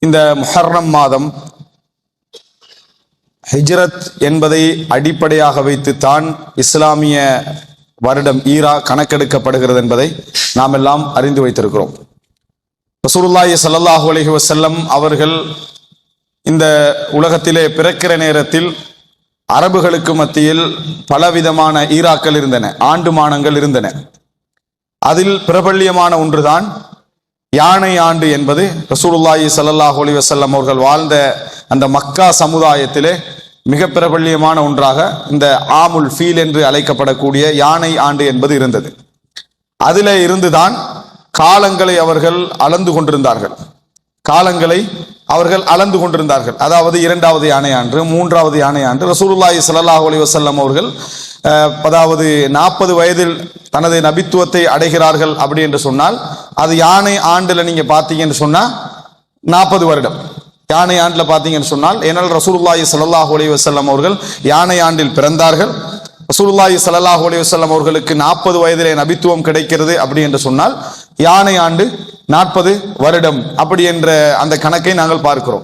இந்த முஹர்ரம் மாதம் ஹிஜ்ரத் என்பதை அடிப்படையாக வைத்துத்தான் இஸ்லாமிய வருடம் ஈரா கணக்கெடுக்கப்படுகிறது என்பதை நாம் எல்லாம் அறிந்து வைத்திருக்கிறோம். ரசூலுல்லாஹி ஸல்லல்லாஹு அலைஹி வஸல்லம் அவர்கள் இந்த உலகத்திலே பிறக்கிற நேரத்தில் அரபுகளுக்கு மத்தியில் பலவிதமான ஈராக்கள் இருந்தன, ஆண்டு மானங்கள் இருந்தன. அதில் பிரபல்யமான ஒன்றுதான் யானை ஆண்டு என்பது. ரசூலுல்லாஹி ஸல்லல்லாஹு அலைஹி வஸல்லம் அவர்கள் வாழ்ந்த அந்த மக்கா சமுதாயத்திலே மிக பிரபல்யமான ஒன்றாக இந்த ஆமுல் ஃபீல் என்று அழைக்கப்படக்கூடிய யானை ஆண்டு என்பது இருந்தது. அதிலே இருந்துதான் காலங்களை அவர்கள் அளந்து கொண்டிருந்தார்கள். அதாவது 2வது யானை ஆண்டு, 3வது யானை ஆண்டு. ரசூலுல்லாஹி ஸல்லல்லாஹு அலைஹி வஸல்லம் அவர்கள் அதாவது 40 வயதில் தனது நபித்துவத்தை அடைகிறார்கள் அப்படி என்று சொன்னால், அது யானை ஆண்டுல நீங்க பார்த்தீங்கன்னு சொன்னா 40 வருடம். யானை ஆண்டுல பார்த்தீங்கன்னு சொன்னால், ஏனால் ரசூலுல்லாஹி ஸல்லல்லாஹு அலைஹி வஸல்லம் அவர்கள் யானை ஆண்டில் பிறந்தார்கள். ரசூலுல்லாஹி ஸல்லல்லாஹு அலைஹி வஸல்லம் அவர்களுக்கு 40 வயதிலே நபித்துவம் கிடைக்கிறது அப்படி என்று சொன்னால், யானை ஆண்டு 40 வருடம் அப்படி என்ற அந்த கணக்கை நாங்கள் பார்க்கிறோம்.